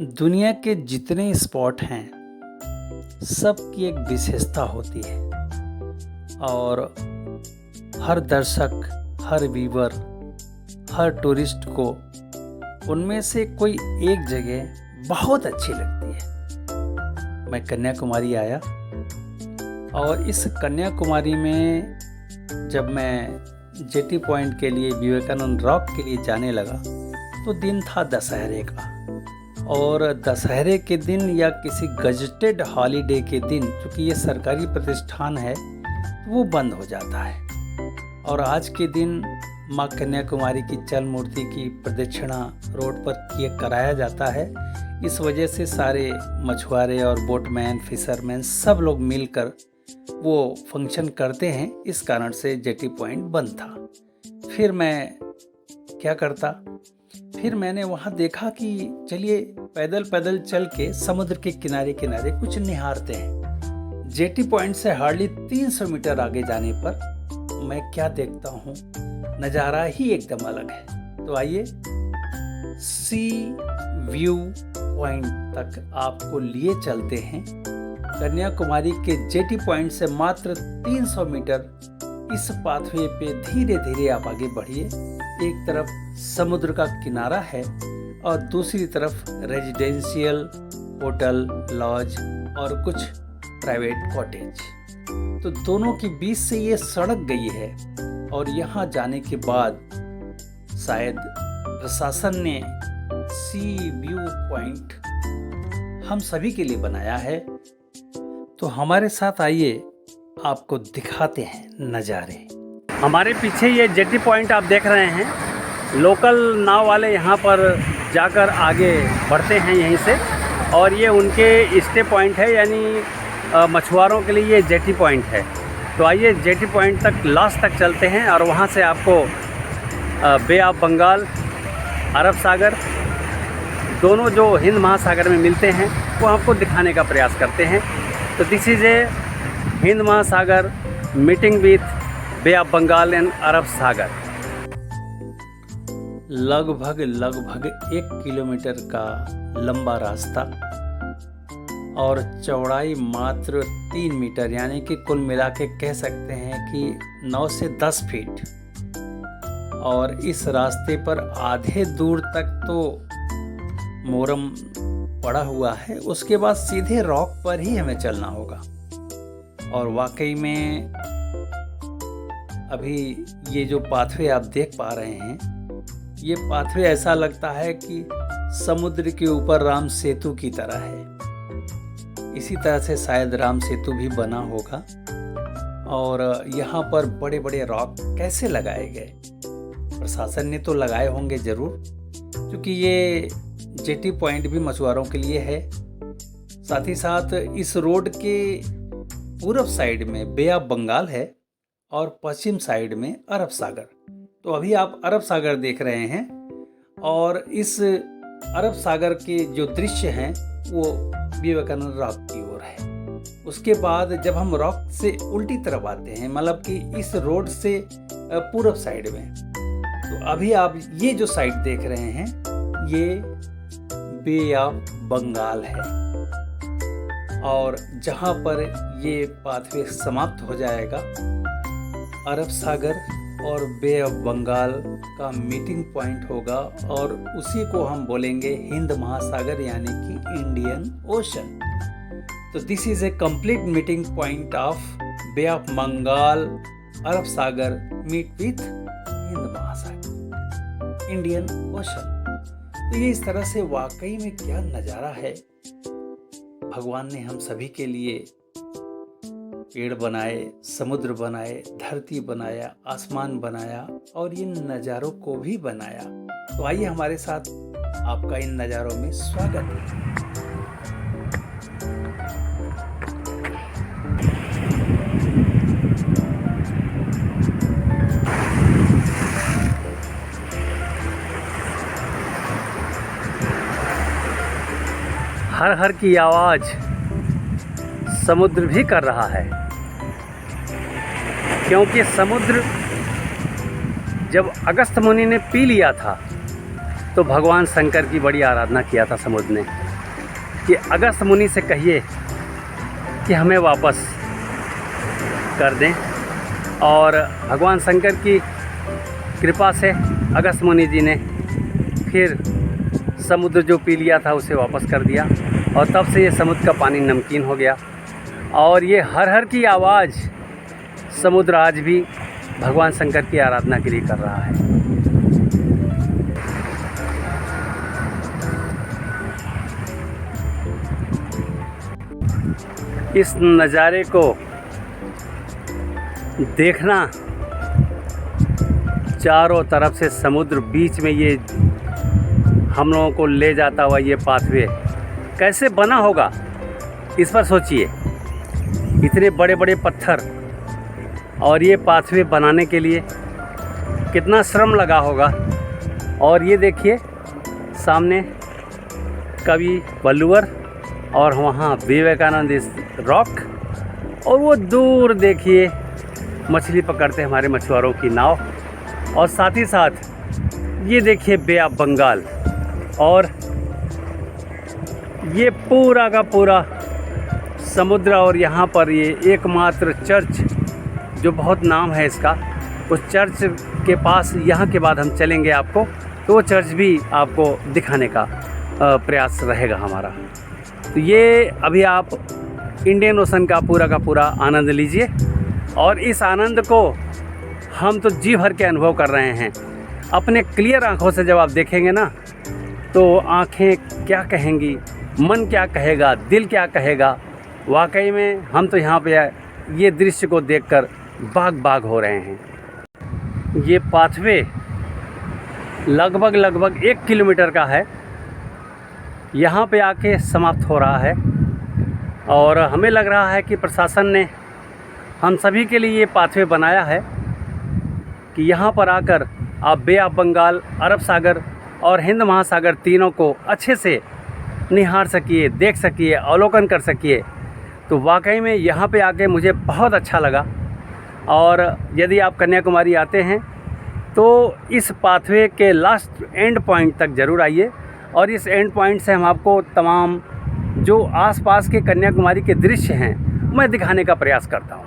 दुनिया के जितने स्पॉट हैं सबकी एक विशेषता होती है और हर दर्शक, हर व्यूवर, हर टूरिस्ट को उनमें से कोई एक जगह बहुत अच्छी लगती है। मैं कन्याकुमारी आया और इस कन्याकुमारी में जब मैं जेटी पॉइंट के लिए, विवेकानंद रॉक के लिए जाने लगा तो दिन था दशहरे का। और दशहरे के दिन या किसी गजटेड हॉलीडे के दिन, चूँकि ये सरकारी प्रतिष्ठान है, तो वो बंद हो जाता है। और आज के दिन माँ कन्याकुमारी की चल मूर्ति की प्रदक्षिणा रोड पर कराया जाता है। इस वजह से सारे मछुआरे और बोटमैन, फिशरमैन सब लोग मिलकर वो फंक्शन करते हैं। इस कारण से जेटी पॉइंट बंद था। फिर मैं क्या करता, फिर मैंने वहाँ देखा कि चलिए पैदल पैदल चल के समुद्र के किनारे किनारे कुछ निहारते हैं। जेटी पॉइंट से हार्डली 300 मीटर आगे जाने पर मैं क्या देखता हूँ, नज़ारा ही एकदम अलग है। तो आइए सी व्यू पॉइंट तक आपको लिए चलते हैं। कन्याकुमारी के जेटी पॉइंट से मात्र 300 मीटर इस पाथवे पे धीरे धीरे आप आगे बढ़िए। एक तरफ समुद्र का किनारा है और दूसरी तरफ रेजिडेंशियल होटल, लॉज और कुछ प्राइवेट कॉटेज। तो दोनों के बीच से ये सड़क गई है और यहाँ जाने के बाद शायद प्रशासन ने सी व्यू पॉइंट हम सभी के लिए बनाया है। तो हमारे साथ आइए, आपको दिखाते हैं नज़ारे। हमारे पीछे ये जेटी पॉइंट आप देख रहे हैं। लोकल नाव वाले यहाँ पर जाकर आगे बढ़ते हैं यहीं से, और ये उनके स्टे पॉइंट है, यानी मछुआरों के लिए ये जेटी पॉइंट है। तो आइए जेटी पॉइंट तक, लास्ट तक चलते हैं और वहाँ से आपको बे ऑफ बंगाल, अरब सागर, दोनों जो हिंद महासागर में मिलते हैं वो आपको दिखाने का प्रयास करते हैं। तो this is a Hind Mahasagar meeting with Bay of Bengal and Arab Sagar. लगभग 1 किलोमीटर का लंबा रास्ता और चौड़ाई मात्र 3 मीटर, यानी कि कुल मिला के कह सकते हैं कि 9 से 10 फीट। और इस रास्ते पर आधे दूर तक तो मोरम पड़ा हुआ है, उसके बाद सीधे रॉक पर ही हमें चलना होगा। और वाकई में अभी ये जो पाथवे आप देख पा रहे हैं, ये पाथवे ऐसा लगता है कि समुद्र के ऊपर राम सेतु की तरह है। इसी तरह से शायद राम सेतु भी बना होगा। और यहाँ पर बड़े बड़े रॉक कैसे लगाए गए, प्रशासन ने तो लगाए होंगे ज़रूर, क्योंकि ये जेटी पॉइंट भी मछुआरों के लिए है। साथ ही साथ इस रोड के पूर्व साइड में बे ऑफ बंगाल है और पश्चिम साइड में अरब सागर। तो अभी आप अरब सागर देख रहे हैं और इस अरब सागर के जो दृश्य हैं वो विवेकानंद रॉक की ओर है। उसके बाद जब हम रॉक से उल्टी तरफ आते हैं, मतलब कि इस रोड से पूर्व साइड में, तो अभी आप ये जो साइड देख रहे हैं ये बे ऑफ बंगाल है। और जहाँ पर ये पाथवे समाप्त हो जाएगा, अरब सागर और बे ऑफ बंगाल का मीटिंग पॉइंट होगा और उसी को हम बोलेंगे हिंद महासागर, यानी कि इंडियन ओशन। तो this is a complete meeting point of bay of Bengal, Arab Sagar meet with Hind Mahasagar, Indian ocean. तो ये इस तरह से वाकई में क्या नज़ारा है। भगवान ने हम सभी के लिए पेड़ बनाए, समुद्र बनाए, धरती बनाया, आसमान बनाया और इन नज़ारों को भी बनाया। तो आइए हमारे साथ, आपका इन नज़ारों में स्वागत है। हर हर की आवाज़ समुद्र भी कर रहा है, क्योंकि समुद्र जब अगस्त्य मुनि ने पी लिया था तो भगवान शंकर की बड़ी आराधना किया था समुद्र ने। कि अगस्त्य मुनि से कहिए कि हमें वापस कर दें। और भगवान शंकर की कृपा से अगस्त्य मुनि जी ने फिर समुद्र जो पी लिया था उसे वापस कर दिया, और तब से ये समुद्र का पानी नमकीन हो गया। और ये हर हर की आवाज़ समुद्र आज भी भगवान शंकर की आराधना के लिए कर रहा है। इस नज़ारे को देखना, चारों तरफ से समुद्र, बीच में ये हम लोगों को ले जाता हुआ ये पाथवे कैसे बना होगा, इस पर सोचिए। इतने बड़े बड़े पत्थर और ये पाथवे बनाने के लिए कितना श्रम लगा होगा। और ये देखिए सामने कवि वल्लुवर और वहाँ विवेकानंद रॉक, और वो दूर देखिए मछली पकड़ते हमारे मछुआरों की नाव, और साथ ही साथ ये देखिए बे ऑफ बंगाल, और ये पूरा का पूरा समुद्र। और यहाँ पर ये एकमात्र चर्च जो बहुत नाम है इसका, उस चर्च के पास यहाँ के बाद हम चलेंगे आपको, तो वो चर्च भी आपको दिखाने का प्रयास रहेगा हमारा। तो ये अभी आप इंडियन ओशन का पूरा आनंद लीजिए, और इस आनंद को हम तो जी भर के अनुभव कर रहे हैं। अपने क्लियर आँखों से जब आप देखेंगे ना, तो आँखें क्या कहेंगी, मन क्या कहेगा, दिल क्या कहेगा। वाकई में हम तो यहाँ पे ये दृश्य को देखकर बाग हो रहे हैं। ये पाथवे लगभग 1 किलोमीटर का है, यहाँ पे आके समाप्त हो रहा है। और हमें लग रहा है कि प्रशासन ने हम सभी के लिए ये पाथवे बनाया है कि यहाँ पर आकर आप बे ऑफ बंगाल, अरब सागर और हिंद महासागर तीनों को अच्छे से निहार सकिए, देख सकिए, अवलोकन कर सकिए। तो वाकई में यहाँ पे आके मुझे बहुत अच्छा लगा। और यदि आप कन्याकुमारी आते हैं तो इस पाथवे के लास्ट एंड पॉइंट तक ज़रूर आइए, और इस एंड पॉइंट से हम आपको तमाम जो आसपास के कन्याकुमारी के दृश्य हैं मैं दिखाने का प्रयास करता हूँ।